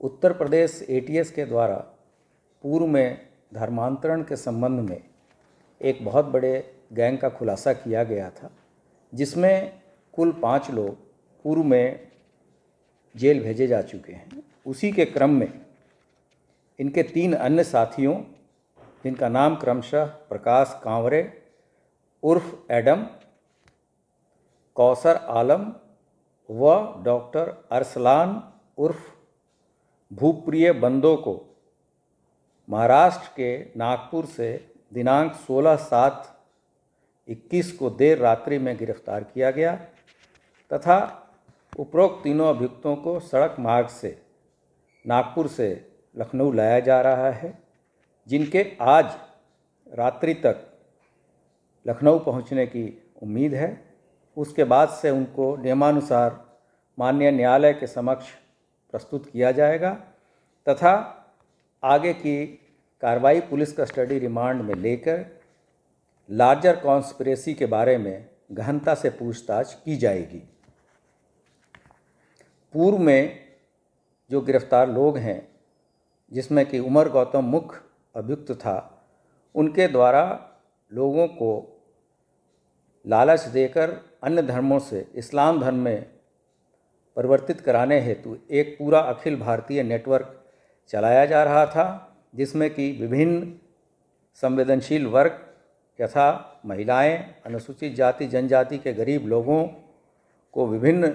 Uttar Pradesh ATS के द्वारा पूर्व में धर्मांतरण के संबंध में एक बहुत बड़े गैंग का खुलासा किया गया था, जिसमें कुल 5 लोग पूर्व में जेल भेजे जा चुके हैं। उसी के क्रम में इनके 3 अन्य साथियों, जिनका नाम क्रमशः प्रकाश कांवरे उर्फ एडम, कौसर आलम व डॉक्टर अरसलान उर्फ भूप्रिय बंदो को महाराष्ट्र के नागपुर से दिनांक 16/7/21 को देर रात्रि में गिरफ्तार किया गया तथा उपरोक्त तीनों अभियुक्तों को सड़क मार्ग से नागपुर से लखनऊ लाया जा रहा है, जिनके आज रात्रि तक लखनऊ पहुंचने की उम्मीद है। उसके बाद से उनको नियमानुसार माननीय न्यायालय के समक्ष प्रस्तुत किया जाएगा तथा आगे की कार्रवाई पुलिस कस्टडी रिमांड में लेकर लार्जर कॉन्स्पिरेसी के बारे में गहनता से पूछताछ की जाएगी। पूर्व में जो गिरफ्तार लोग हैं, जिसमें कि उमर गौतम मुख्य अभियुक्त था, उनके द्वारा लोगों को लालच देकर अन्य धर्मों से इस्लाम धर्म में परिवर्तित कराने हेतु एक पूरा अखिल भारतीय नेटवर्क चलाया जा रहा था, जिसमें कि विभिन्न संवेदनशील वर्ग यथा महिलाएं, अनुसूचित जाति जनजाति के गरीब लोगों को विभिन्न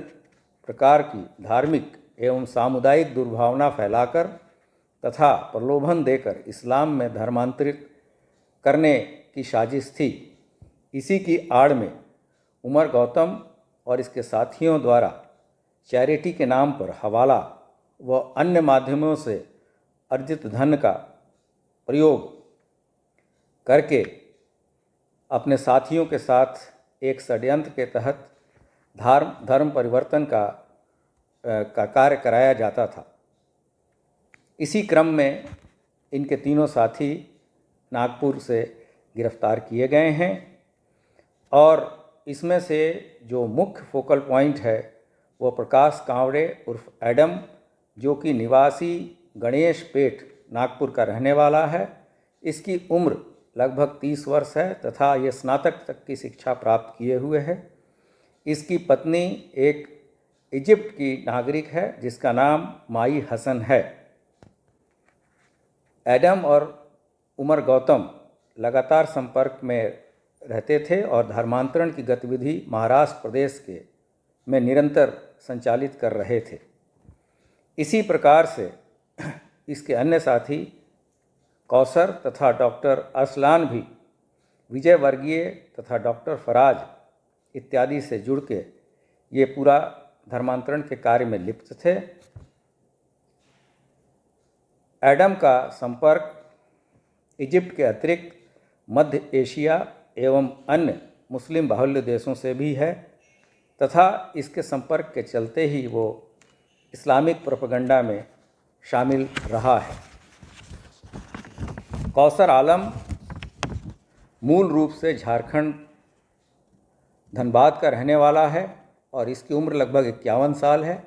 प्रकार की धार्मिक एवं सामुदायिक दुर्भावना फैलाकर तथा प्रलोभन देकर इस्लाम में धर्मांतरित करने की साजिश थी। इसी की आड़ में उमर गौतम और इसके साथियों द्वारा चैरिटी के नाम पर हवाला व अन्य माध्यमों से अर्जित धन का प्रयोग करके अपने साथियों के साथ एक षड्यंत्र के तहत धर्म परिवर्तन का कार्य कराया जाता था। इसी क्रम में इनके तीनों साथी नागपुर से गिरफ्तार किए गए हैं और इसमें से जो मुख्य फोकल पॉइंट है वो प्रकाश कांवरे उर्फ एडम, जो कि निवासी गणेश पेठ नागपुर का रहने वाला है। इसकी उम्र लगभग 30 वर्ष है तथा ये स्नातक तक की शिक्षा प्राप्त किए हुए है। इसकी पत्नी एक इजिप्ट की नागरिक है, जिसका नाम माई हसन है। एडम और उमर गौतम लगातार संपर्क में रहते थे और धर्मांतरण की गतिविधि महाराष्ट्र प्रदेश में निरंतर संचालित कर रहे थे। इसी प्रकार से इसके अन्य साथी कौसर तथा डॉक्टर अरसलान भी विजय वर्गीय तथा डॉक्टर फराज इत्यादि से जुड़ के ये पूरा धर्मांतरण के कार्य में लिप्त थे। एडम का संपर्क इजिप्ट के अतिरिक्त मध्य एशिया एवं अन्य मुस्लिम बाहुल्य देशों से भी है तथा इसके संपर्क के चलते ही वो इस्लामिक प्रोपेगेंडा में शामिल रहा है। कौसर आलम मूल रूप से झारखंड धनबाद का रहने वाला है और इसकी उम्र लगभग 51 साल है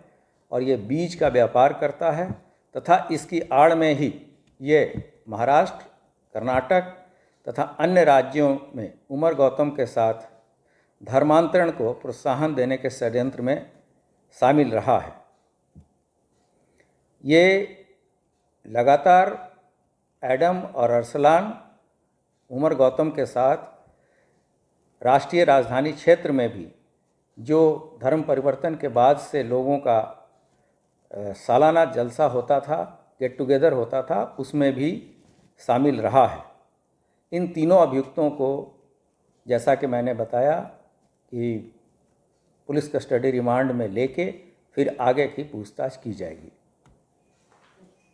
और ये बीज का व्यापार करता है तथा इसकी आड़ में ही ये महाराष्ट्र, कर्नाटक तथा अन्य राज्यों में उमर गौतम के साथ धर्मांतरण को प्रोत्साहन देने के षड्यंत्र में शामिल रहा है। ये लगातार एडम और अरसलान उमर गौतम के साथ राष्ट्रीय राजधानी क्षेत्र में भी जो धर्म परिवर्तन के बाद से लोगों का सालाना जलसा होता था, गेट टुगेदर होता था, उसमें भी शामिल रहा है। इन तीनों अभियुक्तों को जैसा कि मैंने बताया कि पुलिस कस्टडी रिमांड में लेके फिर आगे की पूछताछ की जाएगी।